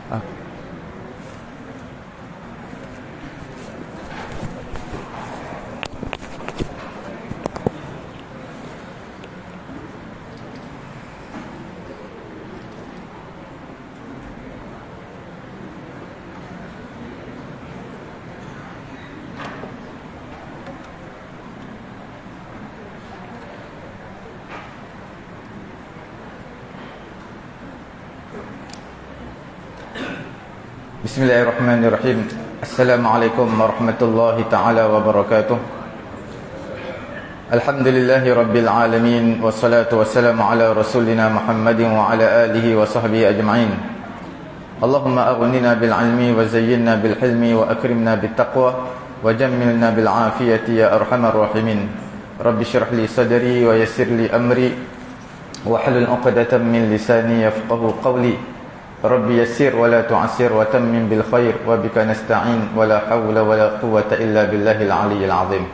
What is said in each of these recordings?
Ah. Bismillahirrahmanirrahim. Assalamualaikum warahmatullahi ta'ala wabarakatuh. Alhamdulillahi rabbil alamin. Wassalatu wassalamu ala rasulina Muhammadin wa ala alihi wa sahbihi ajma'in. Allahumma aghnina bil ilmi wa zayyinna bil hilmi wa akrimna bit taqwa wa jammilna bil afiyati ya arhamar rahimin. Rabbi shrah li sadri wa yassir li amri wa hlul 'uqdatam min lisani yafqahu qawli. Rabbi yassir wa la tu'assir wa tammim bil khair wa bika nasta'in wa la hawla wa la quwwata illa billahil aliyyil azim.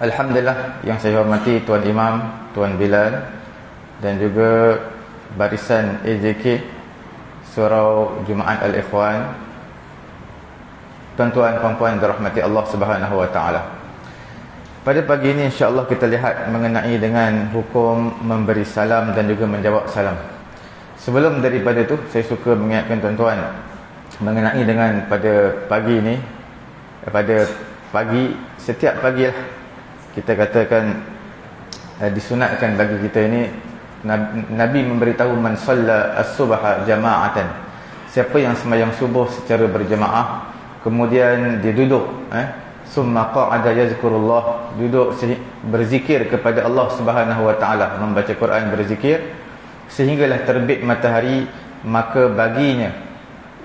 Alhamdulillah, yang saya hormati Tuan Imam, Tuan Bilal dan juga barisan AJK Surau Jumaat Al-Ikhwan, tuan-tuan puan-puan dirahmati Allah Subhanahu wa taala. Pada pagi ini insya-Allah kita lihat mengenai dengan hukum memberi salam dan juga menjawab salam. Sebelum daripada itu, saya suka mengingatkan tuan-tuan mengenai dengan pada pagi ini, pada pagi, setiap pagi lah kita katakan disunatkan bagi kita ini, Nabi memberitahu man shalla as-subha jama'atan, siapa yang sembahyang subuh secara berjemaah kemudian dia duduk summa qa'ada yazkurullah, duduk berzikir kepada Allah Subhanahu wa taala, membaca Quran, berzikir sehinggalah terbit matahari, maka baginya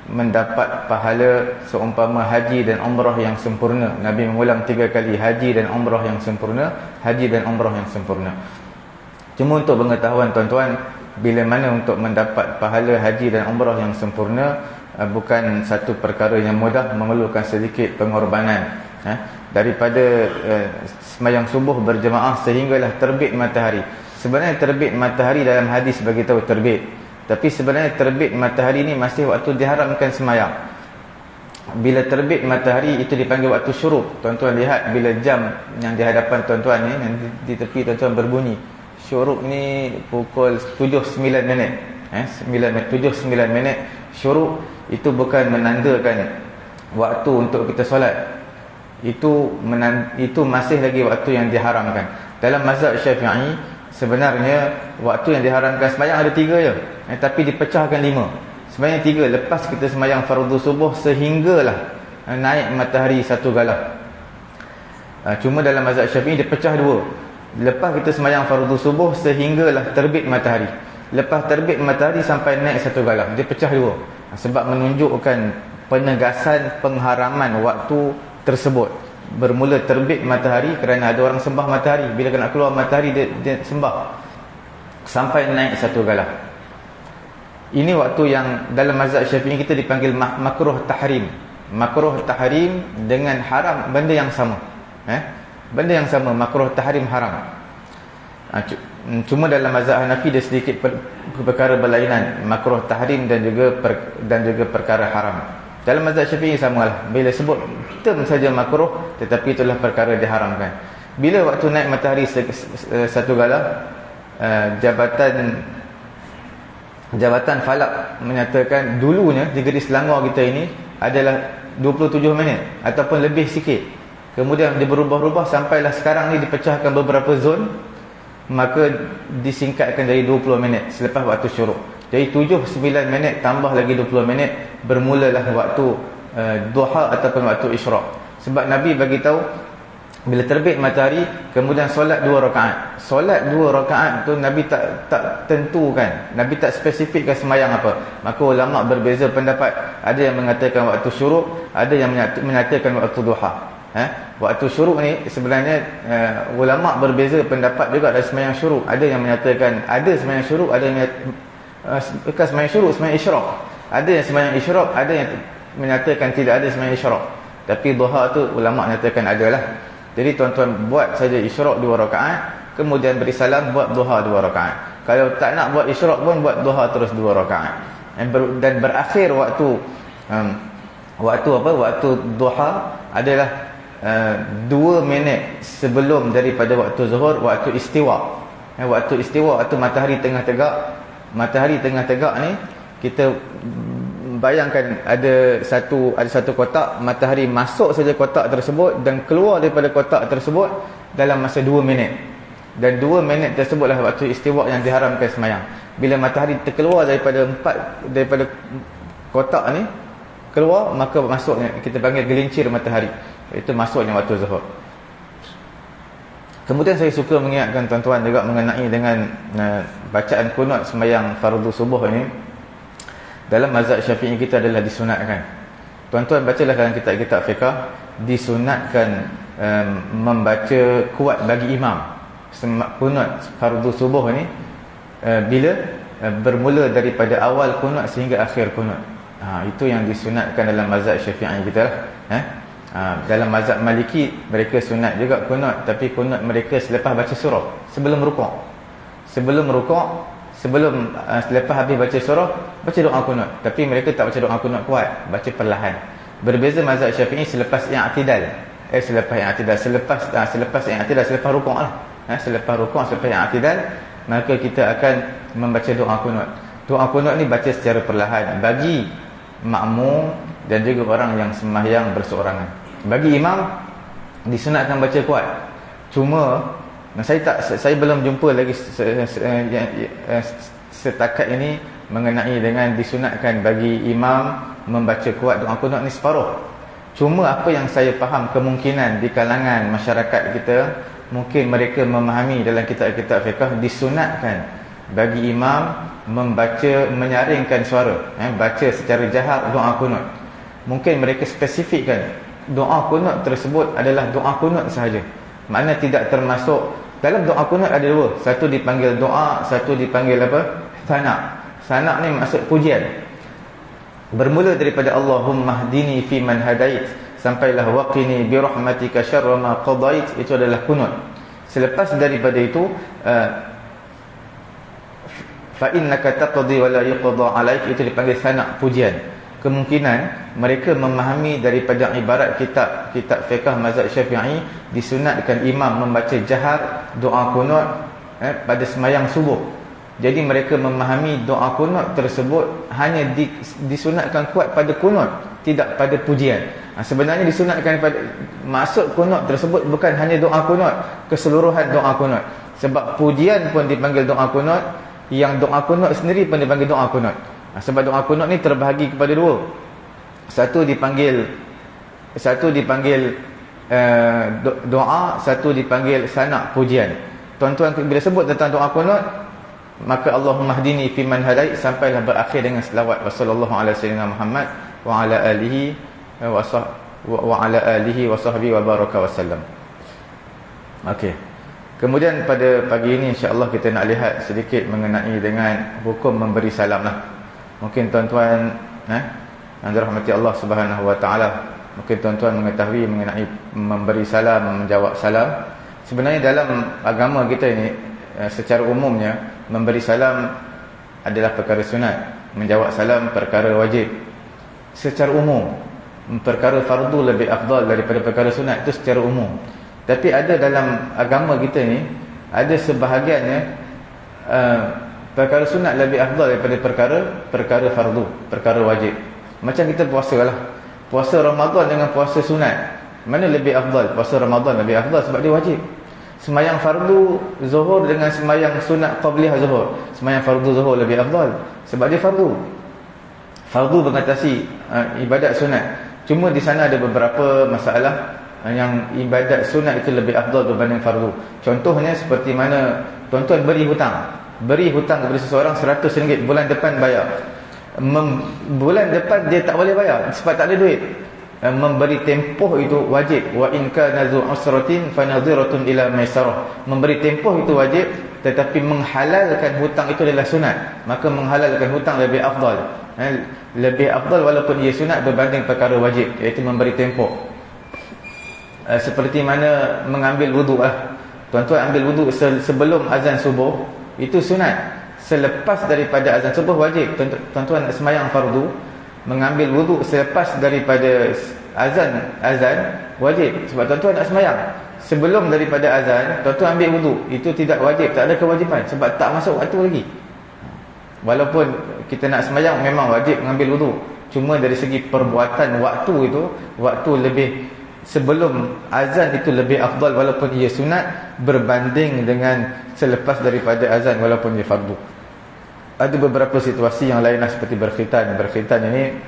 mendapat pahala seumpama haji dan umrah yang sempurna. Nabi mengulang 3 kali, haji dan umrah yang sempurna, haji dan umrah yang sempurna. Cuma untuk pengetahuan tuan-tuan, bila mana untuk mendapat pahala haji dan umrah yang sempurna bukan satu perkara yang mudah, memerlukan sedikit pengorbanan. Daripada sembahyang subuh berjemaah sehinggalah terbit matahari. Sebenarnya terbit matahari dalam hadis bagi tahu terbit, tapi sebenarnya terbit matahari ni masih waktu diharamkan sembahyang. Bila terbit matahari itu dipanggil waktu syuruk. Tuan-tuan lihat bila jam yang di hadapan tuan-tuan ni, yang di tepi tuan-tuan berbunyi. Syuruk ni pukul 7.9 minit. 7.9 minit syuruk, itu bukan menandakan waktu untuk kita solat. Itu masih lagi waktu yang diharamkan. Dalam mazhab Syafi'i sebenarnya waktu yang diharamkan sembahyang ada 3 je, tapi dipecahkan 5. Sebenarnya 3, lepas kita sembahyang fardu subuh sehinggalah naik matahari satu galah. Cuma dalam mazhab Syafi'i dipecah 2. Lepas kita sembahyang fardu subuh sehinggalah terbit matahari. Lepas terbit matahari sampai naik satu galah, dia pecah 2. Sebab menunjukkan penegasan pengharaman waktu tersebut. Bermula terbit matahari kerana ada orang sembah matahari. Bila nak keluar matahari dia sembah sampai naik satu galah. Ini waktu yang dalam mazhab Syafi'i kita dipanggil makruh tahrim. Makruh tahrim dengan haram benda yang sama. Benda yang sama, makruh tahrim haram. Cuma dalam mazhab Hanafi dia sedikit perkara berlainan, makruh tahrim dan juga perkara haram. Dalam mazhab Syafi'i samalah. Bila sebut term saja makruh, tetapi itulah perkara diharamkan. Bila waktu naik matahari satu galah, Jabatan Falak menyatakan dulunya Negeri Selangor kita ini adalah 27 minit ataupun lebih sikit. Kemudian dia berubah-ubah sampailah sekarang ni dipecahkan beberapa zon, maka disingkatkan dari 20 minit selepas waktu syuruk. Jadi 7-9 minit tambah lagi 20 minit bermulalah waktu duha ataupun waktu isyraq. Sebab Nabi bagi tahu bila terbit matahari kemudian solat 2 rakaat. Solat 2 rakaat tu Nabi tak tentukan, Nabi tak spesifikkan sembahyang apa. Maka ulama berbeza pendapat. Ada yang mengatakan waktu syuruk, ada yang menyatakan waktu duha. Waktu syuruk ni sebenarnya ulama berbeza pendapat juga ada sembahyang syuruk. Ada yang menyatakan ada sembahyang syuruk, ada yang bukan sembahyang syuruk, sembahyang isyraq. Ada yang sembahyang isyraq, ada yang menyatakan tidak ada sembahyang isyraq. Tapi duha tu ulama nyatakan adalah. Jadi tuan-tuan buat saja isyraq 2 rakaat, kemudian beri salam, buat duha 2 rakaat. Kalau tak nak buat isyraq pun buat duha terus 2 rakaat. dan berakhir waktu waktu duha adalah 2 minit sebelum daripada waktu zuhur, waktu istiwa. Waktu istiwa, waktu matahari tengah tegak. Matahari tengah tegak ni, kita bayangkan ada satu kotak, matahari masuk saja kotak tersebut dan keluar daripada kotak tersebut dalam masa 2 minit. Dan 2 minit tersebutlah waktu istiwa yang diharamkan semayang. Bila matahari terkeluar daripada kotak ni keluar, maka masuknya, kita panggil gelincir matahari, itu masuknya waktu zuhur. Kemudian saya suka mengingatkan tuan-tuan juga mengenai dengan bacaan kunut semayang fardu subuh ini. Dalam mazhab Syafi'i kita adalah disunatkan. Tuan-tuan bacalah dalam kitab-kitab fiqh, disunatkan membaca kuat bagi imam kunut fardu subuh ni bila bermula daripada awal kunut sehingga akhir kunut. Itu yang disunatkan dalam mazhab Syafi'i kita lah. Dalam mazhab Maliki mereka sunat juga kunut, tapi kunut mereka selepas baca surah, sebelum rukuk. Selepas habis baca surah, baca doa kunut. Tapi mereka tak baca doa kunut kuat, baca perlahan. Berbeza mazhab Syafi'i selepas i'tidal. Selepas rukuk lah. Selepas rukuk, selepas i'tidal, maka kita akan membaca doa kunut. Doa kunut ni baca secara perlahan bagi makmum dan juga orang yang sembahyang berseorangan. Bagi imam disunatkan baca kuat. Cuma saya belum jumpa lagi setakat ini mengenai dengan disunatkan bagi imam membaca kuat doa kunut ni separuh. Cuma apa yang saya faham, kemungkinan di kalangan masyarakat kita, mungkin mereka memahami dalam kitab-kitab fiqh disunatkan bagi imam menyaringkan suara, baca secara jahar doa kunut. Mungkin mereka spesifikkan doa kunut tersebut adalah doa kunut sahaja. Makna tidak termasuk dalam doa kunut ada 2. Satu dipanggil doa, satu dipanggil apa? Sana'. Sana' ni maksud pujian. Bermula daripada Allahumma hdini fi man hadait sampailah waqini bi rahmatika syarra ma qadait, itu adalah kunut. Selepas daripada itu fa innaka taqdi wa la yuqda alaik, itu dipanggil sana', pujian. Kemungkinan mereka memahami daripada ibarat kitab fiqh mazhab Syafi'i, disunatkan imam membaca jahar doa kunut pada semayang subuh. Jadi mereka memahami doa kunut tersebut hanya disunatkan kuat pada kunut, tidak pada pujian. Sebenarnya disunatkan pada, maksud kunut tersebut bukan hanya doa kunut, keseluruhan doa kunut. Sebab pujian pun dipanggil doa kunut, yang doa kunut sendiri pun dipanggil doa kunut. Sebab doa kunut ni terbahagi kepada 2. Satu dipanggil doa, satu dipanggil sana', pujian. Tuan-tuan bila sebut tentang doa kunut, maka Allahumma hdini fi man hadait sampailah berakhir dengan selawat wassallallahu ala sayyidina Muhammad wa ala alihi wa sahbihi wa baraka wasallam. Okey. Kemudian pada pagi ini insya-Allah kita nak lihat sedikit mengenai dengan hukum memberi salam lah. Mungkin tuan-tuan yang dirahmati Allah Subhanahu wa taala, mungkin tuan-tuan mengetahui mengenai memberi salam, menjawab salam. Sebenarnya dalam agama kita ini secara umumnya memberi salam adalah perkara sunat, menjawab salam perkara wajib. Secara umum, perkara fardu lebih afdal daripada perkara sunat, itu secara umum. Tapi ada dalam agama kita ni, ada sebahagiannya perkara sunat lebih afdal daripada perkara fardu, perkara wajib. Macam kita puasa lah, puasa Ramadan dengan puasa sunat, mana lebih afdal? Puasa Ramadan lebih afdal sebab dia wajib. Semayang fardu zuhur dengan semayang sunat qabliyah zuhur, semayang fardu zuhur lebih afdal sebab dia fardu. Fardu mengatasi ibadat sunat. Cuma di sana ada beberapa masalah yang ibadat sunat itu lebih afdal berbanding fardu. Contohnya seperti mana tuan-tuan beri hutang kepada seseorang RM100, bulan depan bayar. Bulan depan dia tak boleh bayar sebab tak ada duit. Memberi tempoh itu wajib. Wa in kana zu usratin fanadhiratun ila maisarah. Memberi tempoh itu wajib, tetapi menghalalkan hutang itu adalah sunat. Maka menghalalkan hutang lebih afdal. Lebih afdal walaupun ia sunat berbanding perkara wajib, iaitu memberi tempoh. Seperti mana mengambil wuduk lah. Tuan-tuan ambil wuduk sebelum azan subuh, itu sunat. selepas daripada azan subuh wajib. Tuan-tuan nak sembahyang fardu, mengambil wuduk selepas daripada azan wajib. Sebab tuan-tuan nak sembahyang sebelum daripada azan, tuan-tuan ambil wuduk, itu tidak wajib, tak ada kewajipan sebab tak masuk waktu lagi. Walaupun kita nak sembahyang memang wajib mengambil wuduk, cuma dari segi perbuatan waktu itu, waktu lebih sebelum azan itu lebih afdal walaupun ia sunat berbanding dengan selepas daripada azan walaupun ia fardu. Ada beberapa situasi yang lain seperti berkhitan. Berkhitan ini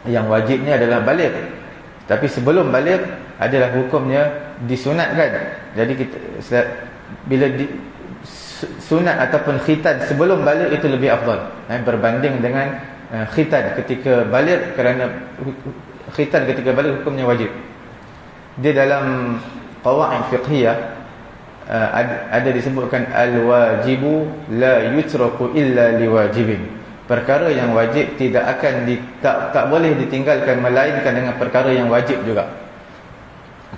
yang wajibnya adalah baligh, tapi sebelum baligh adalah hukumnya disunatkan. Jadi kita bila sunat ataupun khitan sebelum baligh itu lebih afdal berbanding dengan khitan ketika baligh, kerana khitan ketika baligh hukumnya wajib. Dia dalam qawaid fiqhiyah ada disebutkan al-wajibu la yutraku illa liwajibin. Perkara yang wajib tidak akan tak boleh ditinggalkan melainkan dengan perkara yang wajib juga.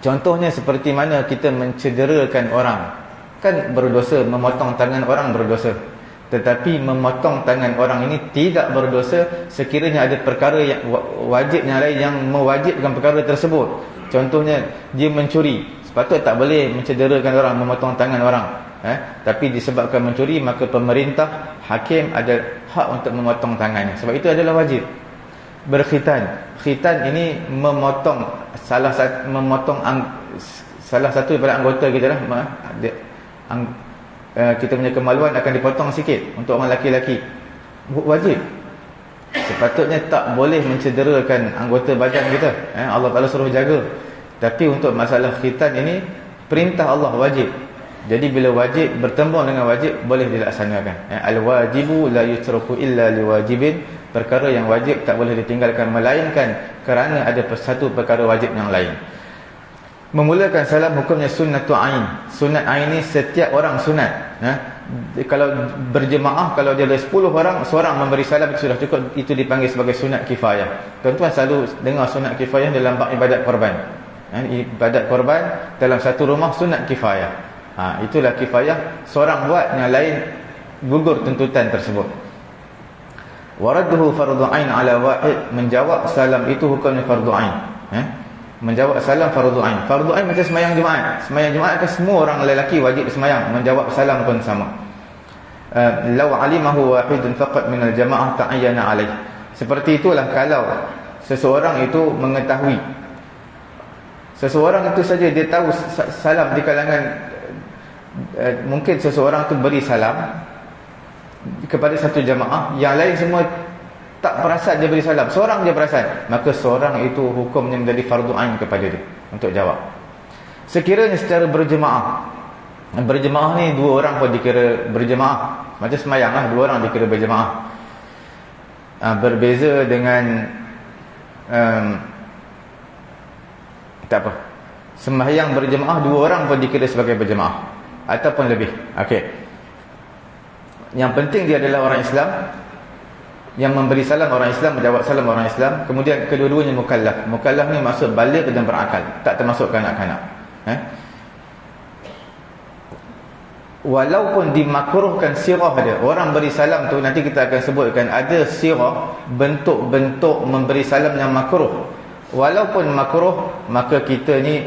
Contohnya seperti mana kita mencederakan orang, kan berdosa, memotong tangan orang berdosa. Tetapi memotong tangan orang ini tidak berdosa sekiranya ada perkara yang wajib yang lain yang mewajibkan perkara tersebut. Contohnya dia mencuri, sepatutnya tak boleh mencederakan orang, memotong tangan orang, tapi disebabkan mencuri maka pemerintah, hakim ada hak untuk memotong tangannya, sebab itu adalah wajib. Berkhitan, khitan ini memotong salah satu daripada anggota kita lah. Kita punya kemaluan akan dipotong sikit untuk orang lelaki-lelaki, wajib. Sepatutnya tak boleh mencederakan anggota badan kita, Allah Ta'ala suruh jaga. Tapi untuk masalah khitan ini perintah Allah, wajib. Jadi bila wajib bertembung dengan wajib, boleh dilaksanakan. Al-wajibu la yutraku illa liwajibin. Perkara yang wajib tak boleh ditinggalkan melainkan kerana ada satu perkara wajib yang lain. Memulakan salam hukumnya sunnatu ain. Sunat ain ni setiap orang sunat. Kalau berjemaah, kalau dia ada 10 orang, seorang memberi salam itu sudah cukup. Itu dipanggil sebagai sunat kifayah. Tuan-tuan selalu dengar sunat kifayah dalam bab ibadat korban. Ibadat korban dalam satu rumah sunat kifayah. Itulah kifayah, seorang buat, yang lain gugur tuntutan tersebut. Waradduhu fardhu ain ala wahid. Menjawab salam itu hukumnya fardhu ain. Menjawab salam fardhu ain. Fardhu ain macam sembahyang Jumaat. Sembahyang Jumaat kan semua orang lelaki wajib sembahyang. Menjawab salam pun sama. Law alimahu wahidun faqat min al-jamaah ta'ayyana alaih. Seperti itulah kalau seseorang itu mengetahui, seseorang itu saja dia tahu salam di kalangan, mungkin seseorang itu beri salam kepada satu jamaah, yang lain semua tak perasan dia beri salam, seorang dia perasan, maka seorang itu hukumnya menjadi fardu ain kepada dia untuk jawab. Sekiranya secara berjemaah, berjemaah ni dua orang pun dikira berjemaah, macam semayang lah, dua orang dikira berjemaah. Berbeza dengan tak apa, sembahyang berjemaah dua orang pun dikira sebagai berjemaah ataupun lebih. Okey, yang penting dia adalah orang Islam, yang memberi salam orang Islam, menjawab salam orang Islam. Kemudian kedua-duanya mukallaf. Mukallaf ni maksud baligh dan berakal, tak termasuk kanak-kanak. Walaupun dimakruhkan sirah dia, orang beri salam tu nanti kita akan sebutkan ada sirah, bentuk-bentuk memberi salam yang makruh. Walaupun makruh, maka kita ni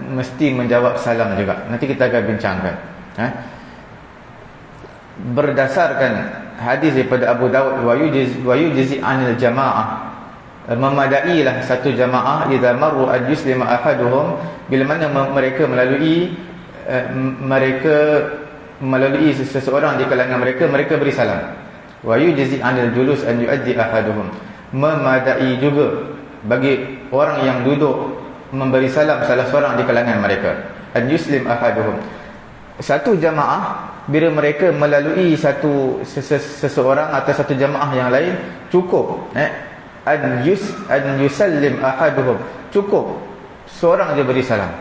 mesti menjawab salam juga. Nanti kita akan bincangkan. Berdasarkan hadis daripada Abu Dawud, wa yujzi 'anil jamaah, memadailah satu jamaah idza marru an yuslima ahaduhum, bila mana mereka melalui seseorang di kalangan mereka beri salam. Wa yujzi 'anil julus an yuaddi ahaduhum, memadai juga bagi orang yang duduk memberi salam salah seorang di kalangan mereka. An yuslim ahaduhum, satu jamaah bila mereka melalui seseorang atau satu jamaah yang lain, cukup an yusallim ahaduhum, cukup seorang je beri salam.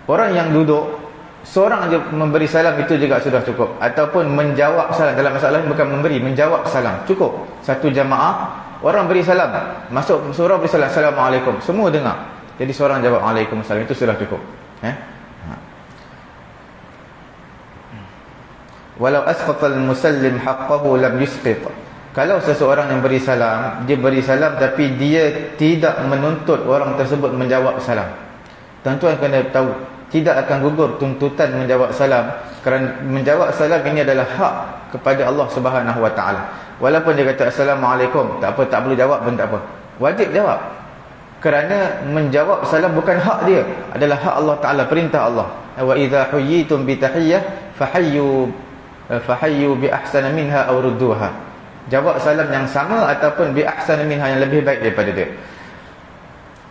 Orang yang duduk seorang je memberi salam, itu juga sudah cukup. Ataupun menjawab salam, dalam masalah ini bukan memberi, menjawab salam, cukup. Satu jamaah, orang beri salam, masuk seorang beri salam, Assalamualaikum, semua dengar, jadi seorang jawab Waalaikumsalam, itu sudah cukup. walau asqatal musallim haqqahu lam yusqit. Kalau seseorang yang beri salam, dia beri salam tapi dia tidak menuntut orang tersebut menjawab salam. Tuan-tuan kena tahu, tidak akan gugur tuntutan menjawab salam, kerana menjawab salam ini adalah hak kepada Allah Subhanahu Wa Taala. Walaupun dia kata assalamualaikum, tak apa, tak perlu jawab pun tak apa, wajib jawab, kerana menjawab salam bukan hak dia, adalah hak Allah Taala, perintah Allah. Wa idza huyyitum bi tahiyyah fahayyu bi ahsana minha aw rudduha. Jawab salam yang sama ataupun bi ahsana minha, yang lebih baik daripada dia.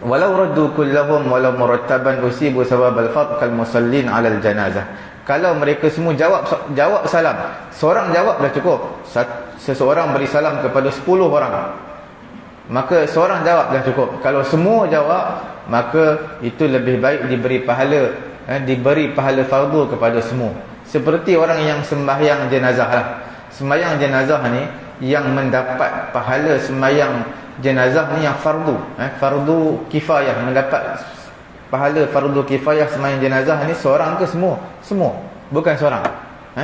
Walau raddu kullahum walau murattaban usibu sawabal fard kal musallin 'alal janazah. Kalau mereka semua jawab salam, seorang jawab dah cukup. Seseorang beri salam kepada 10 orang, maka seorang jawab dah cukup. Kalau semua jawab, maka itu lebih baik diberi pahala fardu kepada semua. Seperti orang yang sembahyang jenazah lah. Sembahyang jenazah ni yang mendapat pahala sembahyang jenazah ni yang fardu, fardu kifayah, mendapat pahala fardu kifayah sembahyang jenazah ni seorang ke semua? Semua, bukan seorang.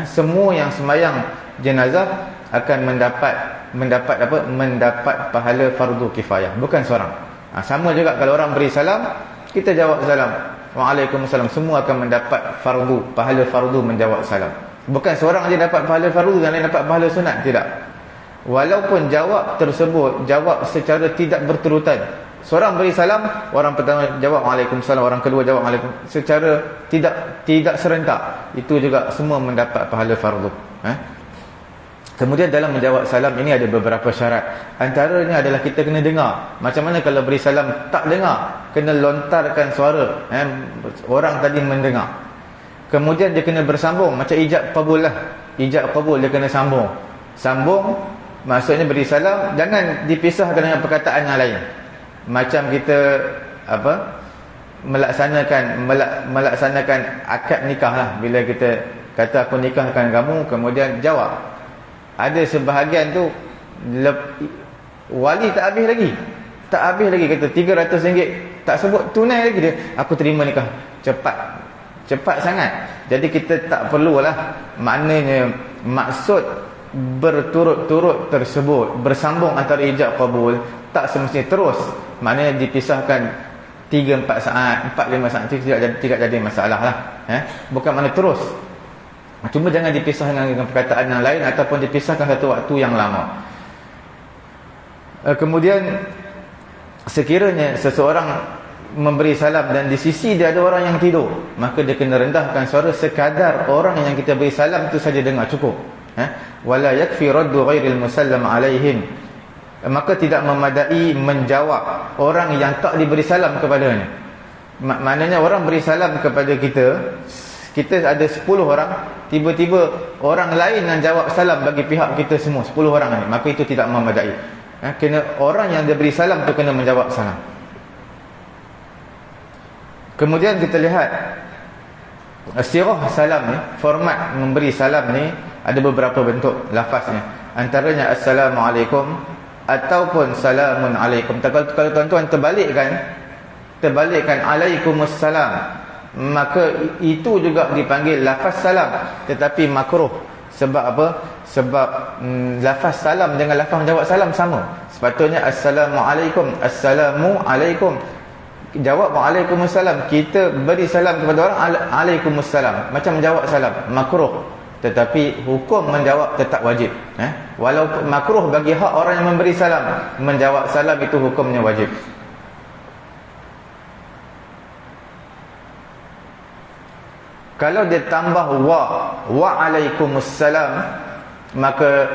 Semua yang sembahyang jenazah akan mendapat pahala fardu kifayah, bukan seorang. Sama juga kalau orang beri salam, kita jawab salam, waalaikumsalam, semua akan mendapat pahala fardu menjawab salam. Bukan seorang aja dapat pahala fardu, yang lain dapat pahala sunat, tidak. Walaupun jawab tersebut jawab secara tidak berturutan. Seorang beri salam, orang pertama jawab waalaikumsalam, orang kedua jawab waalaikumsalam, secara tidak serentak, itu juga semua mendapat pahala fardu. Kemudian dalam menjawab salam ini ada beberapa syarat. Antaranya adalah kita kena dengar. Macam mana kalau beri salam tak dengar? Kena lontarkan suara, orang tadi mendengar. Kemudian dia kena bersambung, macam ijab qabul lah. Ijab qabul dia kena sambung. Maksudnya beri salam jangan dipisahkan dengan perkataan yang lain. Macam kita melaksanakan akad nikah lah. Bila kita kata aku nikahkan kamu, kemudian jawab, ada sebahagian tu wali tak habis lagi, kata RM300, tak sebut tunai lagi, dia aku terima nikah. Cepat sangat. Jadi kita tak perlulah, maknanya maksud berturut-turut tersebut, bersambung antara ijab qabul, tak semestinya terus, maknanya dipisahkan 3-4 saat, 4-5 saat, itu tidak jadi masalah lah. Bukan makna terus, cuma jangan dipisahkan dengan perkataan yang lain, ataupun dipisahkan satu waktu yang lama. Kemudian sekiranya seseorang memberi salam dan di sisi dia ada orang yang tidur, maka dia kena rendahkan suara sekadar orang yang kita beri salam itu saja dengar, cukup. Wala yakfi raddu ghairil musallam alaihim. Maka tidak memadai menjawab orang yang tak diberi salam kepadanya. Maknanya orang beri salam kepada kita ada 10 orang, tiba-tiba orang lain yang jawab salam bagi pihak kita semua 10 orang ni, maka itu tidak memadai. Kena orang yang diberi salam tu kena menjawab salam. Kemudian kita lihat sirah salam ni, format memberi salam ni ada beberapa bentuk lafaznya. Antaranya assalamualaikum ataupun salamun alaikum. Kalau tuan-tuan terbalikkan alaikumussalam, maka itu juga dipanggil lafaz salam, tetapi makruh. Sebab apa? Sebab lafaz salam dengan lafaz menjawab salam sama. Sepatutnya assalamualaikum, assalamu alaikum, jawab waalaikumsalam. Kita beri salam kepada orang, alaikumussalam, macam menjawab salam, makruh. Tetapi hukum menjawab tetap wajib. Walaupun makruh bagi hak orang yang memberi salam, menjawab salam itu hukumnya wajib. Kalau dia tambah waalaikumsalam, maka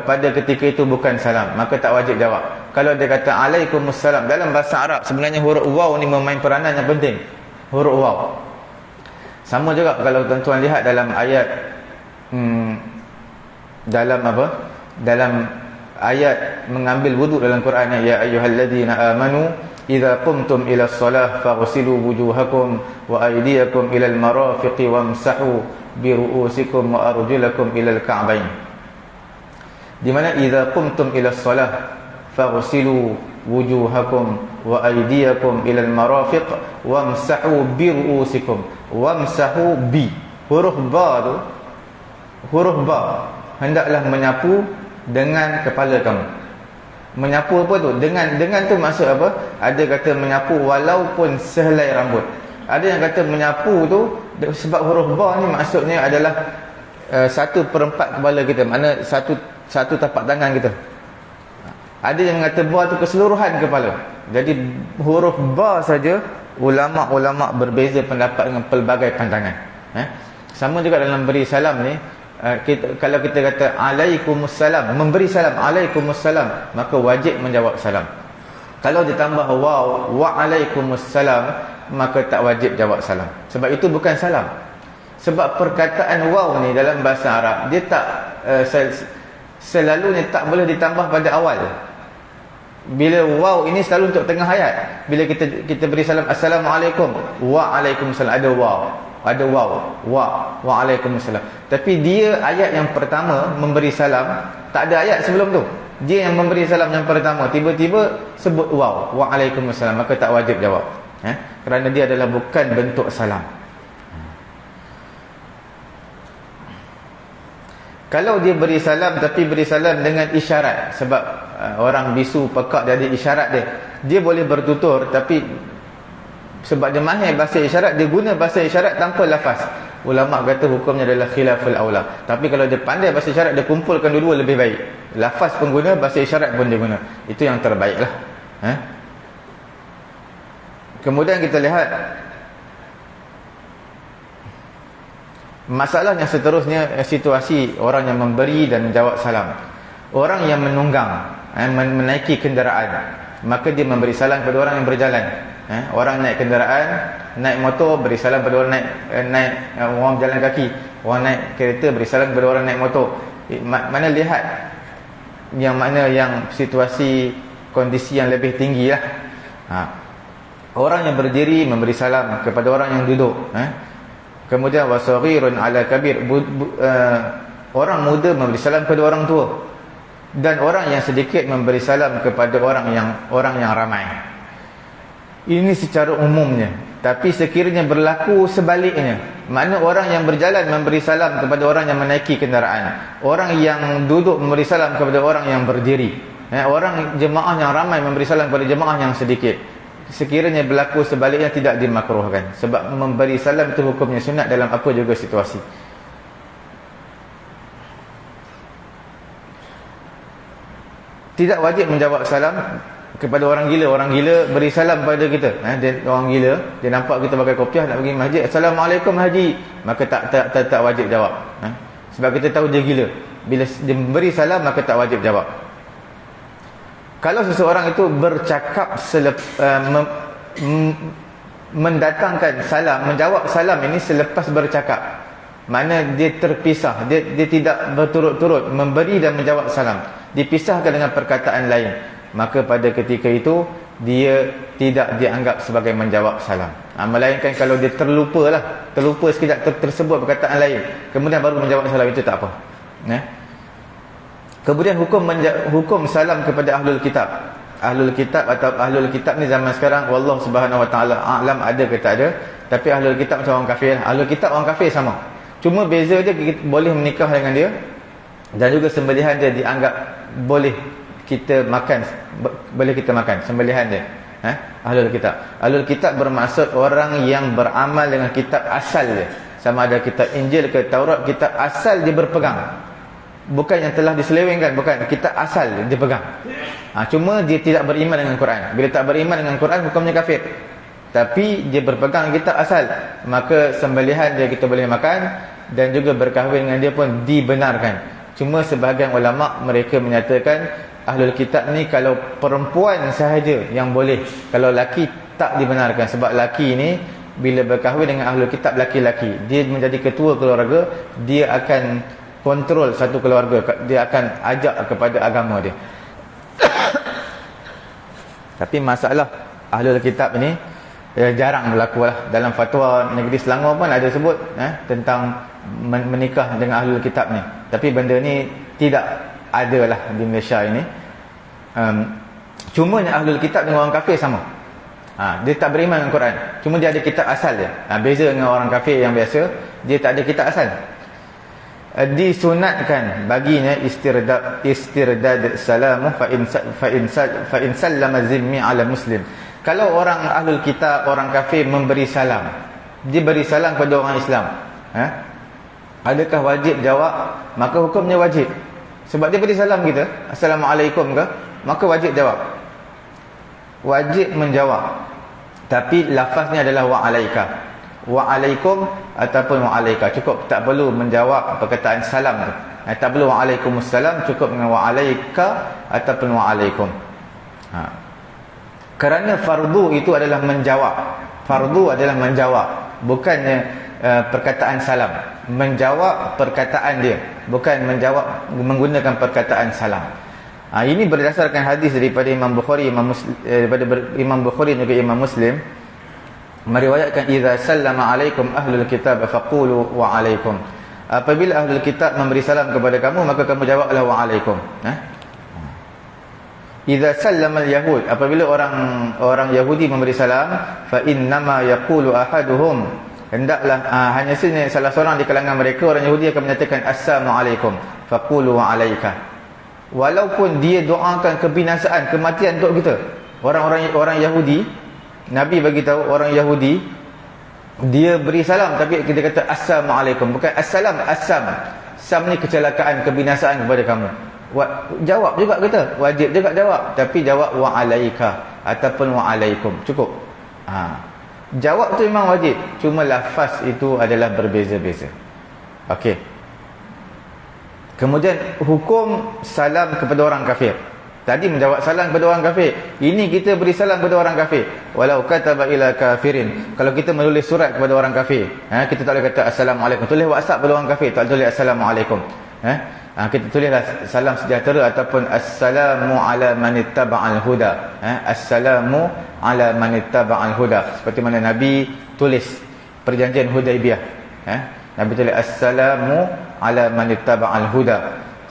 pada ketika itu bukan salam, maka tak wajib jawab. Kalau dia kata alaikumussalam, dalam bahasa Arab sebenarnya huruf waw ni memain peranan yang penting. Huruf waw sama juga kalau tuan-tuan lihat dalam ayat dalam ayat mengambil wuduk dalam Quran, ya ayyuhalladzina amanu idza qumtum ila shalah faghsilu wujuhakum wa aydiyakum ila al-marafiqi wamsahu bi ru'usikum wa arjulakum ila al-ka'bayn. Di mana idza qumtum ila shalah faghsilu wujuhakum wa aydiyakum ila al-marafiq wamsahu bi ru'usikum. Wamsahu bi, huruf ba tu huruf ba, hendaklah menyapu dengan kepala kamu. Menyapu apa tu? Dengan tu maksud apa? Ada kata menyapu walaupun sehelai rambut. Ada yang kata menyapu tu sebab huruf ba ni maksudnya adalah 1/4 kepala kita, makna satu tapak tangan kita. Ada yang kata ba tu keseluruhan kepala. Jadi huruf ba saja ulama-ulama berbeza pendapat dengan pelbagai pandangan. Sama juga dalam beri salam ni, kalau kita kata alaikumussalam, memberi salam alaikumussalam, maka wajib menjawab salam. Kalau ditambah waw wa alaikumussalam, maka tak wajib jawab salam. Sebab itu bukan salam. Sebab perkataan waw ni dalam bahasa Arab, dia tak selalunya tak boleh ditambah pada awal. Bila waw ini selalu untuk tengah ayat. Bila kita beri salam assalamualaikum, waalaikumsalam, ada waw, ada waw, waalaikumsalam. Tapi dia ayat yang pertama memberi salam, tak ada ayat sebelum tu. Dia yang memberi salam yang pertama, tiba-tiba sebut waw, waalaikumsalam, maka tak wajib jawab. Kerana dia adalah bukan bentuk salam. Kalau dia beri salam tapi beri salam dengan isyarat, sebab orang bisu pekak dia ada isyarat dia boleh bertutur, tapi sebab dia mahir bahasa isyarat, dia guna bahasa isyarat tanpa lafaz. Ulama kata hukumnya adalah khilaful aula. Tapi kalau dia pandai bahasa isyarat, dia kumpulkan dua-dua lebih baik. Lafaz pun guna, bahasa isyarat pun dia guna. Itu yang terbaiklah. Kemudian kita lihat masalah yang seterusnya, situasi orang yang memberi dan menjawab salam. Orang yang menunggang, menaiki kenderaan, maka dia memberi salam kepada orang yang berjalan. Orang naik kenderaan, naik motor, beri salam kepada orang naik orang berjalan kaki. Orang naik kereta, beri salam kepada orang naik motor. Mana lihat yang mana yang situasi kondisi yang lebih tinggi lah. Orang yang berdiri memberi salam kepada orang yang duduk. Kemudian wasaghirun ala kabir, orang muda memberi salam kepada orang tua, dan orang yang sedikit memberi salam kepada orang yang ramai. Ini secara umumnya. Tapi sekiranya berlaku sebaliknya, makna orang yang berjalan memberi salam kepada orang yang menaiki kenderaan, orang yang duduk memberi salam kepada orang yang berdiri, orang jemaah yang ramai memberi salam kepada jemaah yang sedikit. Sekiranya berlaku sebaliknya, tidak dimakruhkan. Sebab memberi salam itu hukumnya sunat dalam apa juga situasi. Tidak wajib menjawab salam kepada orang gila. Orang gila beri salam pada kita. Orang gila, dia nampak kita pakai kopiah nak pergi masjid, assalamualaikum haji, maka tak wajib jawab. Sebab kita tahu dia gila. Bila dia memberi salam, maka tak wajib jawab. Kalau seseorang itu bercakap mendatangkan salam, menjawab salam ini selepas bercakap, mana dia terpisah, dia tidak berturut-turut memberi dan menjawab salam, dipisahkan dengan perkataan lain, maka pada ketika itu dia tidak dianggap sebagai menjawab salam. Melainkan kalau dia terlupa sekejap tersebut perkataan lain, kemudian baru menjawab salam, itu tak apa. Kemudian hukum salam kepada ahlul kitab. Ahlul kitab atau ahlul kitab ni zaman sekarang wallahu subhanahu wa taala a'lam ada ke tak ada, tapi ahlul kitab macam orang kafir. Ahlul kitab orang kafir sama. Cuma beza dia, kita boleh menikah dengan dia, dan juga sembelihan dia dianggap boleh kita makan, sembelihan dia. Ahlul kitab. Ahlul kitab bermaksud orang yang beramal dengan kitab asal dia. Sama ada kitab Injil ke Taurat, kitab asal dia berpegang. Bukan yang telah diselewengkan, bukan, kitab asal dia pegang. Cuma dia tidak beriman dengan Quran. Bila tak beriman dengan Quran, hukumnya kafir. Tapi dia berpegang kitab asal, maka sembelihan dia kita boleh makan, dan juga berkahwin dengan dia pun dibenarkan. Cuma sebahagian ulama mereka menyatakan ahlul kitab ni kalau perempuan sahaja yang boleh, kalau laki tak dibenarkan. Sebab laki ni bila berkahwin dengan ahlul kitab laki-laki, dia menjadi ketua keluarga, dia akan kontrol satu keluarga, dia akan ajak kepada agama dia. Tapi masalah ahlul kitab ni jarang berlaku lah. Dalam fatwa negeri Selangor pun ada sebut tentang menikah dengan ahlul kitab ni. Tapi benda ni tidak ada lah di Malaysia ini. Cuma ahlul kitab dengan orang kafir sama. Dia tak beriman dengan Quran, cuma dia ada kitab asal dia. Beza dengan orang kafir yang biasa, dia tak ada kitab asal. disunatkan baginya istirdad salamu fa in sallama zimmi ala muslim. Kalau orang ahlul kitab, orang kafir memberi salam, dia beri salam kepada orang Islam, adakah wajib jawab? Maka hukumnya wajib. Sebab dia beri salam kita, assalamualaikum ke, maka wajib jawab. Wajib menjawab. Tapi lafaznya adalah wa'alaika, wa'alaikum ataupun wa'alaika. Cukup, tak perlu menjawab perkataan salam tu. Tak perlu wa'alaikumussalam, cukup dengan wa'alaika ataupun wa'alaikum. Kerana fardu itu adalah menjawab. Fardu adalah menjawab, bukannya perkataan salam. Menjawab perkataan dia, bukan menjawab menggunakan perkataan salam. Ini berdasarkan hadis daripada Imam Bukhari, daripada Imam Bukhari juga Imam Muslim meriwayatkan, idza sallama alaikum ahlul kitab faqulu wa alaikum. Apabila ahlul kitab memberi salam kepada kamu, maka kamu jawablah wa alaikum. Idza sallama al-yahud, apabila orang Yahudi memberi salam, fa innama yaqulu ahaduhum, hendaklah hanya salah seorang di kalangan mereka orang Yahudi akan menyatakan assalamualaikum, faqulu wa alaika. Walaupun dia doakan kebinasaan, kematian untuk kita. Orang Yahudi, Nabi bagi tahu orang Yahudi dia beri salam tapi kita kata assalamualaikum, bukan assalam. Sam ni kecelakaan, kebinasaan kepada kamu. Jawab juga kita, wajib juga jawab, tapi jawab wa alaika ataupun wa alaikum, cukup. Jawab tu memang wajib, cuma lafaz itu adalah berbeza-beza. Okey. Kemudian hukum salam kepada orang kafir. Tadi menjawab salam kepada orang kafir, ini kita beri salam kepada orang kafir. Walau kataba ila kafirin, kalau kita menulis surat kepada orang kafir, kita tak boleh kata assalamualaikum. Tulis WhatsApp kepada orang kafir, tak tulis assalamualaikum. Kita tulislah salam sejahtera ataupun assalamu ala manittaba'al huda. Assalamu ala manittaba'al huda, seperti mana Nabi tulis perjanjian Hudaibiyah. Nabi tulis assalamu ala manittaba'al huda,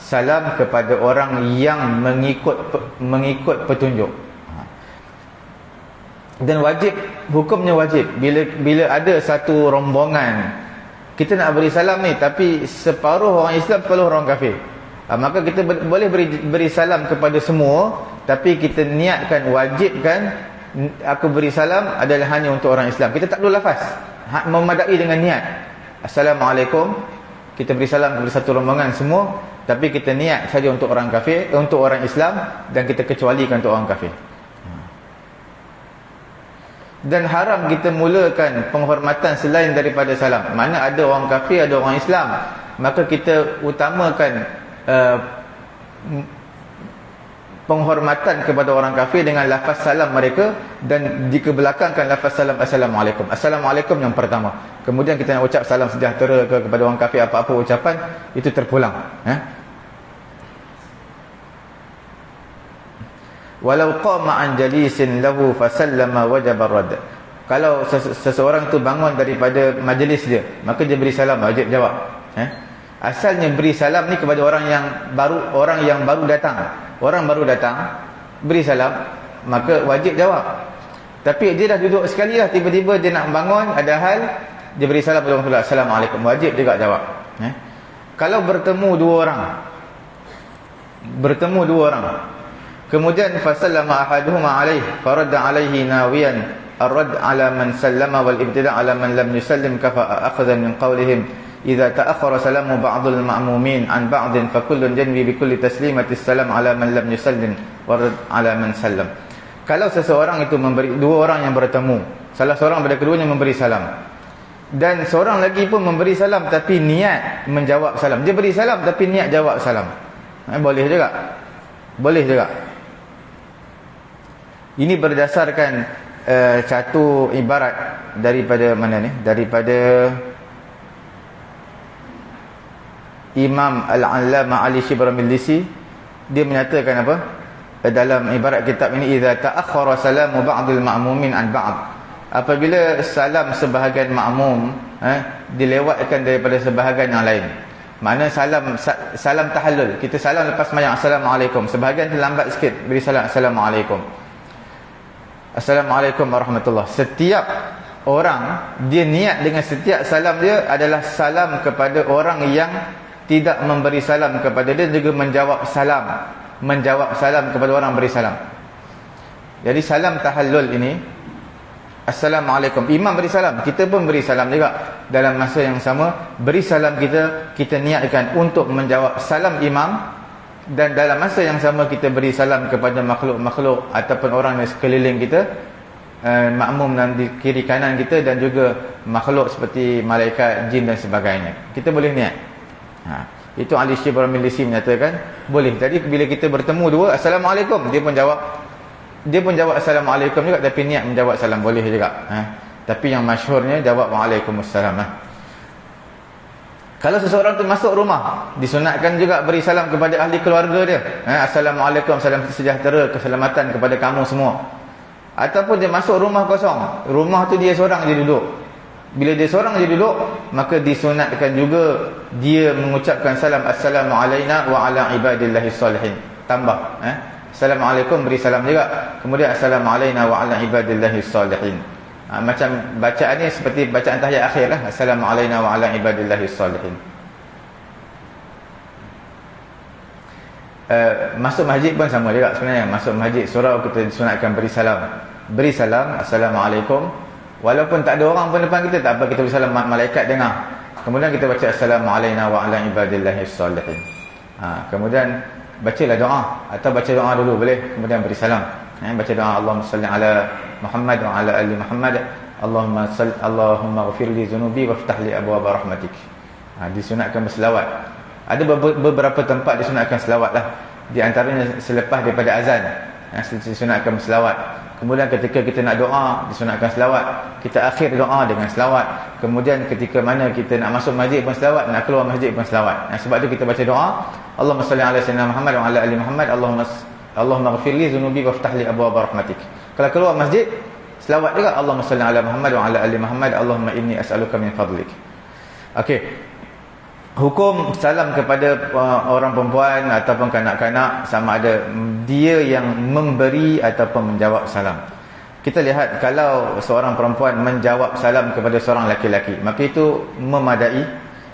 salam kepada orang yang mengikut petunjuk. Dan wajib, hukumnya wajib. Bila ada satu rombongan, kita nak beri salam ni, tapi separuh orang Islam, separuh orang kafir, maka kita boleh beri salam kepada semua, tapi kita niatkan, wajibkan aku beri salam adalah hanya untuk orang Islam. Kita tak perlu lafaz, memadai dengan niat. Assalamualaikum, kita beri salam kepada satu rombongan semua, tapi kita niat saja untuk orang kafir, untuk orang Islam, dan kita kecualikan untuk orang kafir. Dan haram kita mulakan penghormatan selain daripada salam. Mana ada orang kafir, ada orang Islam, maka kita utamakan penghormatan kepada orang kafir dengan lafaz salam mereka, dan dikebelakangkan lafaz salam assalamualaikum. Assalamualaikum yang pertama, kemudian kita nak ucap salam sejahtera kepada orang kafir, apa-apa ucapan itu terpulang. Walau qama an jalisin lahu fasallama wajaba rad. Kalau seseorang tu bangun daripada majlis dia, maka dia beri salam, wajib jawab. Asalnya beri salam ni kepada orang yang baru datang. Orang baru datang beri salam, maka wajib jawab. Tapi dia dah duduk sekali lah, tiba-tiba dia nak bangun, ada hal, dia beri salam kepada orang tu, assalamualaikum, wajib juga jawab. Kalau bertemu dua orang, kemudian fasallama ahaduhuma alaih faradda alaihi nawiyan ar-radd ala man sallama wal ibtida' ala man lam yusallim kafa akhadha min qawlihim idza ta'akhkhara salamu ba'dul ma'mumin an ba'din fa kullun janbi bi kulli taslimati salam ala man lam yusallim wa radd ala man sallam. Kalau seseorang itu memberi, dua orang yang bertemu, salah seorang pada keduanya memberi salam, dan seorang lagi pun memberi salam tapi niat menjawab salam. Dia beri salam tapi niat jawab salam. Boleh juga. Boleh juga. Ini berdasarkan satu ibarat daripada mana ni? Daripada Imam Al-Allamah Ali Shibr Al-Millisi. Dia menyatakan apa? Dalam ibarat kitab ini, idza ta'akhkhara salamu ba'dil ma'mumin an ba'd. Apabila salam sebahagian makmum dilewatkan daripada sebahagian yang lain. Mana salam tahallul, kita salam lepas sembahyang assalamualaikum, sebahagian terlambat sikit beri salam assalamualaikum. Assalamualaikum warahmatullahi. Setiap orang dia niat dengan setiap salam dia adalah salam kepada orang yang tidak memberi salam kepada dia, juga menjawab salam kepada orang beri salam. Jadi salam tahallul ini, Assalamualaikum, imam beri salam, kita pun beri salam juga. Dalam masa yang sama, beri salam kita niatkan untuk menjawab salam imam, dan dalam masa yang sama kita beri salam kepada makhluk-makhluk ataupun orang di sekeliling kita, makmum di kiri kanan kita, dan juga makhluk seperti malaikat, jin dan sebagainya. Kita boleh niat. Itu Ali Syibr Milisi menyatakan boleh. Jadi bila kita bertemu dua, Assalamualaikum, dia pun jawab Assalamualaikum juga, tapi niat menjawab salam, boleh juga. Tapi yang masyhurnya jawab Waalaikumsalam. Kalau seseorang tu masuk rumah, disunatkan juga beri salam kepada ahli keluarga dia. Assalamualaikum, salam sejahtera, keselamatan kepada kamu semua. Ataupun dia masuk rumah kosong, rumah tu dia seorang je duduk. Bila dia seorang je duduk, maka disunatkan juga dia mengucapkan salam, Assalamualaikum wa ala ibadillahis salihin. Tambah, Assalamualaikum, beri salam juga. Kemudian Assalamualaikum wa ala ibadillahis salihin. Macam bacaan ni seperti bacaan tahiyat akhir lah. Assalamualaikum wa ala ibadillahis salihin. Masuk masjid pun sama juga sebenarnya. Masuk masjid, surau kita disunatkan beri salam, Assalamualaikum. Walaupun tak ada orang pun depan kita, tak apa, kita beri salam, malaikat dengar. Kemudian kita baca Assalamualaikum wa ala ibadillahis salihin. Kemudian bacalah doa, atau baca doa dulu boleh, kemudian beri salam. Baca doa, Allahumma salli ala Muhammad wa ala ali Muhammad, Allahumma ghafir li zunubi waftah li abwaaba rahmatik. Disunatkan berselawat. Ada beberapa tempat disunatkan selawat lah. Di antaranya selepas daripada azan, disunatkan berselawat. Kemudian ketika kita nak doa, disunatkan selawat. Kita akhir doa dengan selawat. Kemudian ketika mana kita nak masuk masjid pun selawat, nak keluar masjid pun selawat. Sebab tu kita baca doa, Allahumma salli ala sayyidina Muhammad wa ala ali Muhammad, Allahumma ghafir li zunubi waftah li abwaaba rahmatik. Kalau keluar masjid, selawat juga, Allahumma salli ala Muhammad wa ala ali Muhammad, Allahumma inni as'aluka min fadlik. Okey. Hukum salam kepada orang perempuan ataupun kanak-kanak, sama ada dia yang memberi ataupun menjawab salam. Kita lihat, kalau seorang perempuan menjawab salam kepada seorang laki-laki, maka itu memadai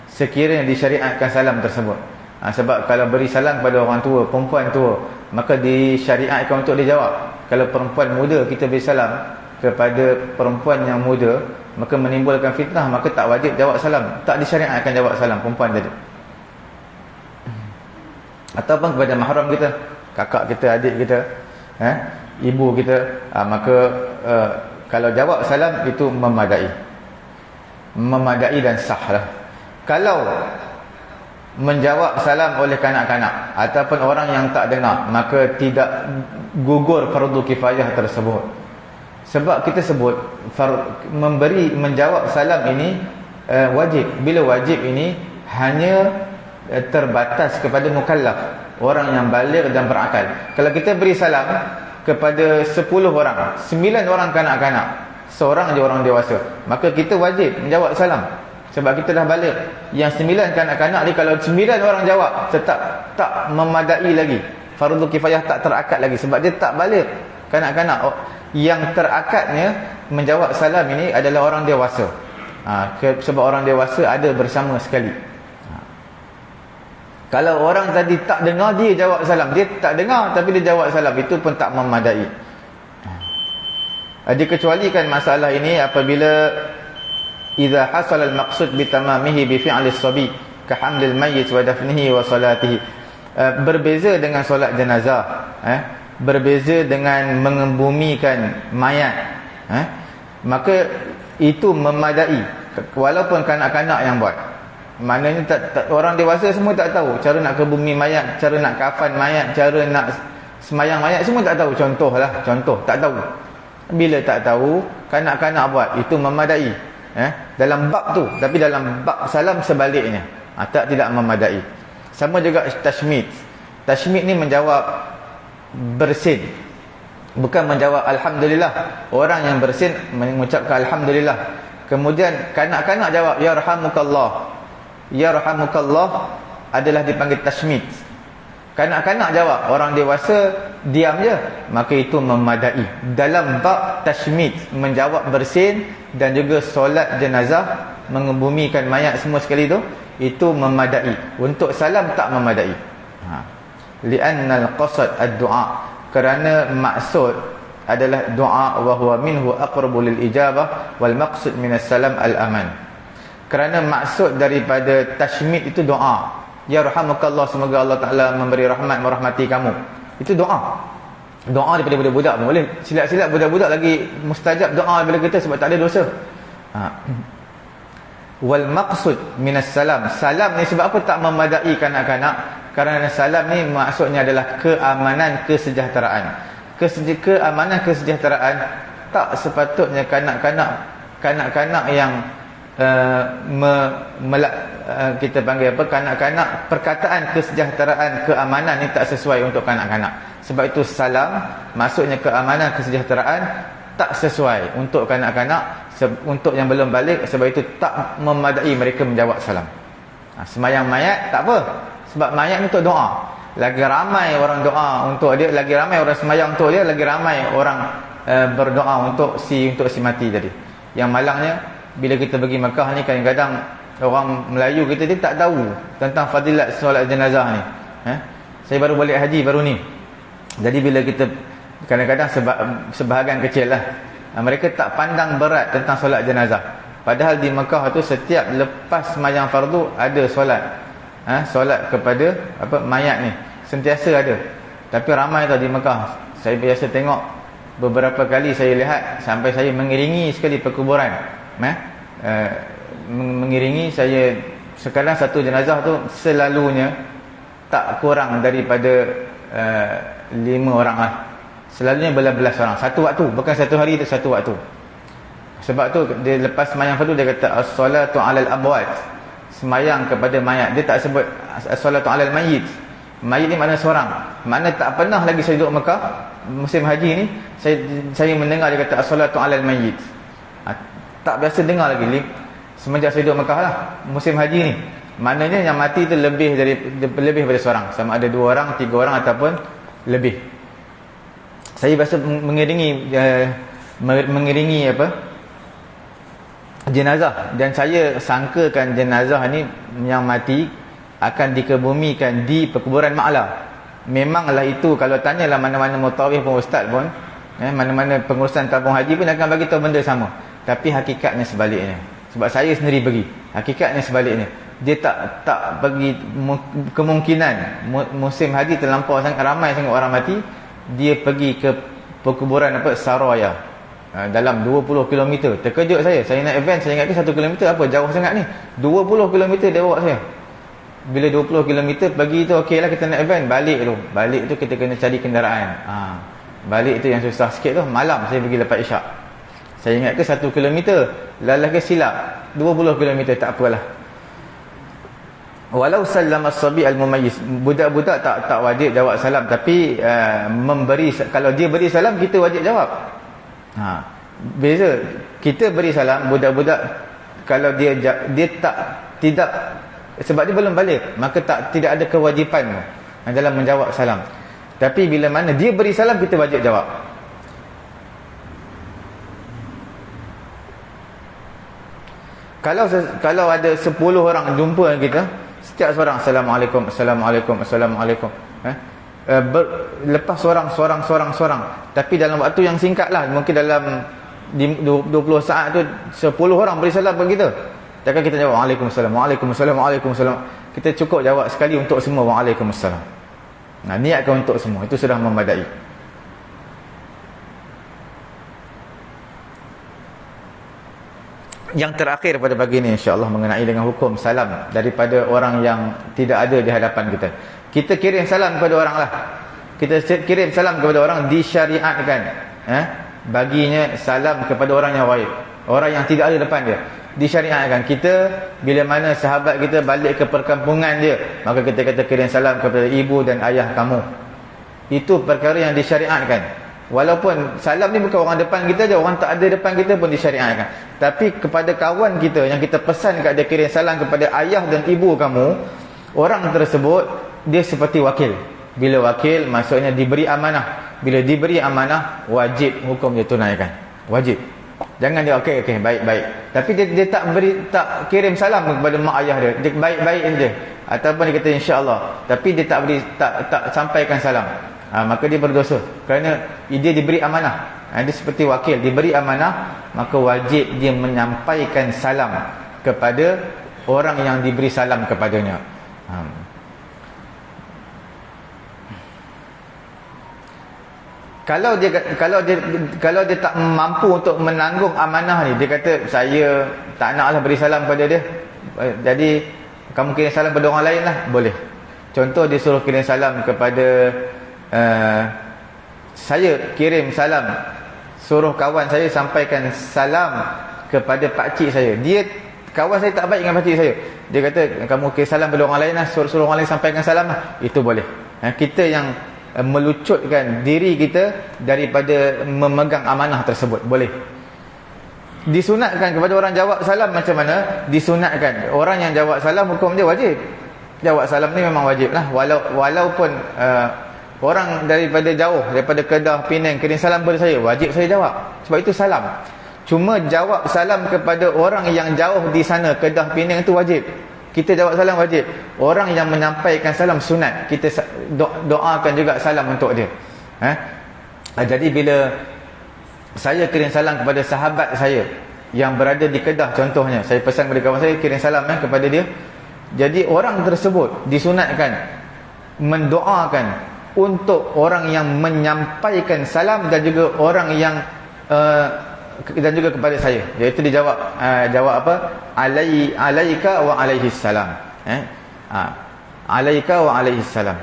sekiranya disyariatkan salam tersebut. Sebab kalau beri salam kepada orang tua, perempuan tua, maka disyariatkan untuk dia jawab. Kalau perempuan muda kita beri salam kepada perempuan yang muda, maka menimbulkan fitnah, maka tak wajib jawab salam, tak disyariatkan jawab salam perempuan tadi. Ataupun kepada mahram kita, kakak kita, adik kita, ibu kita, maka kalau jawab salam itu memadai dan sah lah. Kalau menjawab salam oleh kanak-kanak ataupun orang yang tak dengar, maka tidak gugur fardu kifayah tersebut. Sebab kita sebut menjawab salam ini wajib. Bila wajib ini hanya terbatas kepada mukallaf, orang yang baligh dan berakal. Kalau kita beri salam kepada 10 orang, 9 orang kanak-kanak, seorang je orang dewasa, maka kita wajib menjawab salam. Sebab kita dah baligh. Yang 9 kanak-kanak ni, kalau 9 orang jawab, tetap tak memadai lagi. Fardu kifayah tak terakad lagi, sebab dia tak baligh. Kanak-kanak yang terakadnya menjawab salam ini adalah orang dewasa. Sebab orang dewasa ada bersama sekali. Kalau orang tadi tak dengar, dia jawab salam, dia tak dengar tapi dia jawab salam, itu pun tak memadai. Dikecualikan masalah ini apabila idza hasala al-maqsud bi tamamihi bi fi'li as-sabi ka hamlil mayyit wa dafnihi wa salatihi. Berbeza dengan solat jenazah, berbeza dengan mengebumikan mayat, maka itu memadai walaupun kanak-kanak yang buat. Maknanya orang dewasa semua tak tahu cara nak kebumi mayat, cara nak kafan mayat, cara nak semayang mayat, semua tak tahu. Contoh tak tahu. Bila tak tahu, kanak-kanak buat, itu memadai dalam bab tu. Tapi dalam bab salam sebaliknya, tidak memadai. Sama juga tashmid. Tashmid ni menjawab bersin, bukan menjawab alhamdulillah. Orang yang bersin mengucapkan alhamdulillah. Kemudian kanak-kanak jawab ya rahmukallah. Ya rahmukallah adalah dipanggil tashmid. Kanak-kanak jawab, orang dewasa diam je, maka itu memadai. Dalam bab tashmid, menjawab bersin dan juga solat jenazah, mengebumikan mayat semua sekali itu memadai. Untuk salam tak memadai. Li'annal qasad ad-du'a, kerana maksud adalah doa, wa huwa minhu aqrabu lil ijabah wal maqsud minas salam al aman. Kerana maksud daripada tashmid itu doa. Ya rahmukallah, semoga Allah Taala memberi rahmat, merahmati kamu. Itu doa. Doa daripada budak-budak pun boleh. Silap-silap budak-budak lagi mustajab doa daripada kita sebab tak ada dosa. Wal maqsud minas salam. Salam ni sebab apa tak memadai kanak-kanak? Kerana salam ni maksudnya adalah keamanan, kesejahteraan. Keamanan, kesejahteraan. Tak sepatutnya kanak-kanak yang kita panggil apa, kanak-kanak, perkataan kesejahteraan, keamanan ni tak sesuai untuk kanak-kanak. Sebab itu salam maksudnya keamanan, kesejahteraan tak sesuai untuk kanak-kanak, untuk yang belum balik. Sebab itu tak memadai mereka menjawab salam. Semayang mayat tak apa, sebab mayat ni untuk doa. Lagi ramai orang doa untuk dia, lagi ramai orang semayang untuk dia, lagi ramai orang berdoa untuk si mati tadi. Yang malangnya bila kita pergi Mekah ni, kadang-kadang orang Melayu kita dia tak tahu tentang fadilat solat jenazah ni. Saya baru balik haji baru ni. Jadi bila kita kadang-kadang sebahagian kecil lah, mereka tak pandang berat tentang solat jenazah. Padahal di Mekah tu setiap lepas sembahyang fardu ada solat. Solat kepada mayat ni sentiasa ada. Tapi ramai tau di Mekah. Saya biasa tengok, beberapa kali saya lihat sampai saya mengiringi sekali perkuburan. Mengiringi saya sekarang satu jenazah tu selalunya tak kurang daripada 5 orang lah. Selalunya belas-belas orang satu waktu, bukan satu hari, itu satu waktu. Sebab tu dia lepas sembahyang fardu dia kata as-salatu 'alal amwat, sembahyang kepada mayat. Dia tak sebut as-salatu 'alal mayyit. Mayit ni makna seorang. Makna tak pernah lagi saya duduk Mekah musim haji ni saya mendengar dia kata as-salatu 'alal mayyit. Tak biasa dengar lagi semenjak saya duduk Mekah lah musim haji ni. Maknanya yang mati tu lebih daripada seorang, sama ada 2 orang, 3 orang ataupun lebih. Saya biasa mengiringi jenazah, dan saya sangkakan jenazah ni yang mati akan dikebumikan di perkuburan Ma'la. Memanglah itu, kalau tanyalah mana-mana mutawif pun, ustaz pun, mana-mana pengurusan tabung haji pun akan bagi tahu benda sama. Tapi hakikatnya sebaliknya. Sebab saya sendiri pergi, hakikatnya sebaliknya. Dia tak bagi kemungkinan musim haji terlampau sangat ramai sangat orang mati. Dia pergi ke perkuburan Saraya, dalam 20 km. Terkejut saya naik van, saya ingat ke 1 km apa jauh sangat ni. 20 km dia bawa saya. Bila 20 km pergi tu okeylah, kita naik van. Balik tu kita kena cari kenderaan. Balik tu yang susah sikit tu. Malam saya pergi lepas isyak. Saya ingat ke 1 km, lalah ke silap 20 km, tak apalah. Walau sallama as-sabi al-mumayyiz, budak-budak tak wajib jawab salam, tapi kalau dia beri salam kita wajib jawab. Beza kita beri salam, budak-budak kalau dia tidak, sebab dia belum balik, maka tidak ada kewajipan dalam menjawab salam. Tapi bila mana dia beri salam, kita wajib jawab. Kalau ada 10 orang jumpa kita, setiap seorang assalamualaikum, assalamualaikum, assalamualaikum, lepas seorang. Tapi dalam waktu yang singkat lah, mungkin dalam 20 saat tu 10 orang beri salam kepada kita. Takkan kita jawab waalaikumsalam, waalaikumsalam, waalaikumsalam. Kita cukup jawab sekali untuk semua, waalaikumsalam. Niatkan untuk semua, itu sudah memadai. Yang terakhir pada pagi ini insya-Allah mengenai dengan hukum salam daripada orang yang tidak ada di hadapan kita. Kita kirim salam kepada orang lah. Kita kirim salam kepada orang, disyariatkan baginya salam kepada orang yang ghaib, orang yang tidak ada depan dia. Disyariatkan. Kita bila mana sahabat kita balik ke perkampungan dia, maka kita kata kirim salam kepada ibu dan ayah kamu. Itu perkara yang disyariatkan. Walaupun salam ni bukan orang depan kita je, orang tak ada depan kita pun disyariatkan. Tapi kepada kawan kita yang kita pesan kat dia kirim salam kepada ayah dan ibu kamu, orang tersebut dia seperti wakil. Bila wakil maksudnya diberi amanah. Bila diberi amanah, wajib hukum dia tunaikan. Wajib. Jangan dia okey baik. Tapi dia tak kirim salam kepada mak ayah dia. Dia baik-baik saja. Ataupun dia kata insya-Allah, tapi dia tak sampaikan salam. Maka dia berdosa kerana dia diberi amanah. Dia seperti wakil, diberi amanah, maka wajib dia menyampaikan salam kepada orang yang diberi salam kepadanya. Kalau dia tak mampu untuk menanggung amanah ni, dia kata saya tak naklah beri salam kepada dia, jadi kamu kirim salam kepada orang lain lah, boleh. Contoh dia suruh kirim salam kepada saya kirim salam, suruh kawan saya sampaikan salam kepada pakcik saya. Dia kawan saya tak baik dengan pakcik saya, dia kata kamu kirim salam kepada orang lain lah, suruh orang lain sampaikan salam lah, itu boleh. Kita yang melucutkan diri kita daripada memegang amanah tersebut, boleh. Disunatkan kepada orang jawab salam macam mana? Disunatkan. Orang yang jawab salam hukum dia wajib. Jawab salam ni memang wajib lah. Walaupun orang daripada jauh, daripada Kedah, Penang kirim salam kepada saya, wajib saya jawab. Sebab itu salam. Cuma jawab salam kepada orang yang jauh di sana, Kedah, Penang, itu wajib. Kita jawab salam wajib. Orang yang menyampaikan salam sunat. Kita doakan juga salam untuk dia. Jadi bila saya kirim salam kepada sahabat saya yang berada di Kedah contohnya, saya pesan kepada kawan saya kirim salam kepada dia. Jadi orang tersebut disunatkan mendoakan untuk orang yang menyampaikan salam dan juga orang yang dan juga kepada saya, iaitu dijawab jawab apa? Alaika wa alaihi salam. Alaika wa alaihi salam.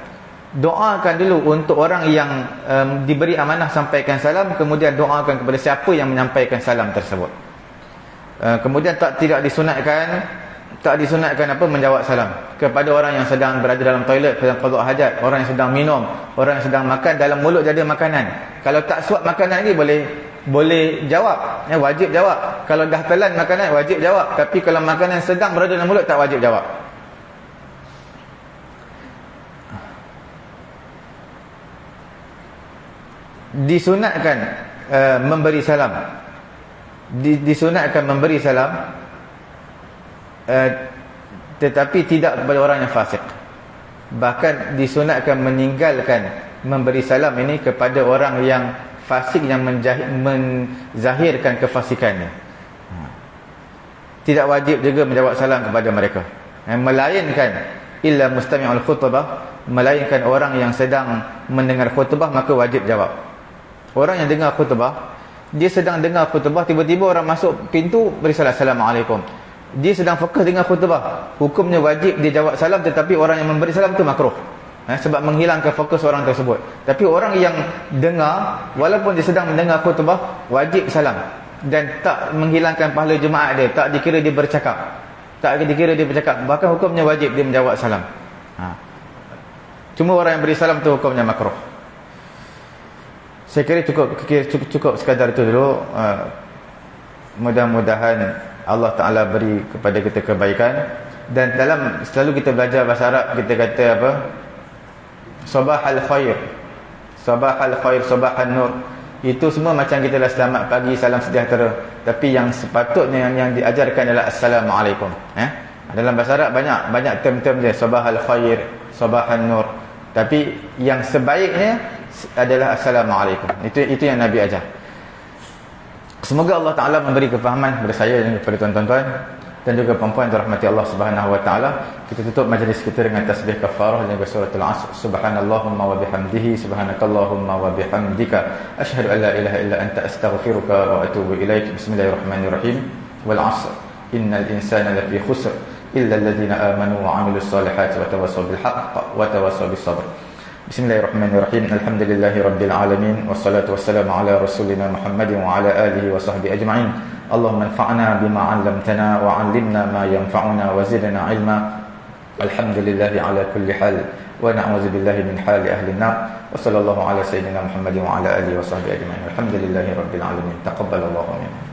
Doakan dulu untuk orang yang diberi amanah sampaikan salam, kemudian doakan kepada siapa yang menyampaikan salam tersebut. Kemudian tidak disunatkan apa? Menjawab salam kepada orang yang sedang berada dalam toilet, sedang qada hajat, orang yang sedang minum, orang yang sedang makan, dalam mulut ada makanan. Kalau tak suap makanan ni boleh jawab, wajib jawab. Kalau dah telan makanan wajib jawab, tapi kalau makanan sedang berada dalam mulut tak wajib jawab. Disunatkan memberi salam. Disunatkan memberi salam, tetapi tidak kepada orang yang fasik. Bahkan disunatkan meninggalkan memberi salam ini kepada orang yang fasik, yang menzahirkan kefasikannya. Tidak wajib juga menjawab salam kepada mereka, melainkan illa mustami'ul khutbah, melainkan orang yang sedang mendengar khutbah, maka wajib jawab. Orang yang dengar khutbah, dia sedang dengar khutbah, tiba-tiba orang masuk pintu beri salam, Assalamualaikum. Dia sedang fokus dengar khutbah, hukumnya wajib dia jawab salam, tetapi orang yang memberi salam itu makruh. Sebab menghilangkan fokus orang tersebut. Tapi orang yang dengar, walaupun dia sedang mendengar khutbah, wajib salam. Dan tak menghilangkan pahala jemaah dia, tak dikira dia bercakap, bahkan hukumnya wajib dia menjawab salam. Cuma orang yang beri salam tu hukumnya makruh. Saya kira cukup sekadar itu dulu. Mudah-mudahan Allah Ta'ala beri kepada kita kebaikan. Dan dalam selalu kita belajar bahasa Arab, kita kata apa? Sabahal khair, sabahal nur. Itu semua macam kita dah selamat pagi, salam sejahtera. Tapi yang sepatutnya yang diajarkan adalah Assalamualaikum. Dalam bahasa Arab banyak term-term dia, sabahal khair, sabahal nur. Tapi yang sebaiknya adalah Assalamualaikum. Itu yang Nabi ajar. Semoga Allah Ta'ala memberi kefahaman kepada saya dan kepada tuan-tuan dan juga perempuan yang dirahmati Allah Subhanahu wa taala. Kita tutup majlis kita dengan tasbih kafarah dan juga suratul Asr. Subhanallahumma wa bihamdihi, subhanakallahumma wa bihamdika, asyhadu an la ilaha illa anta, astaghfiruka wa atubu ilaik. Bismillahirrahmanirrahim. Wal 'asr, innal insana lafi khusr illa alladhina amanu wa 'amilus solihati wa tawassaw bil haqq wa tawassaw bis sabr. Bismillahirrahmanirrahim. Alhamdulillahirabbil alamin, wassalatu wassalamu ala rasulina Muhammadin wa ala alihi wa sahbihi ajma'in. Allahumma anfa'na bima 'allamtana wa 'allimna ma yanfa'una wa zidna 'ilma. Alhamdulillahi ala kulli hal wa na'udzu billahi min hali ahli an-nar. Wa sallallahu ala sayyidina Muhammadin wa ala alihi wa sahbihi ajma'in. Alhamdulillahirabbil alamin. Taqabbalallahu minna.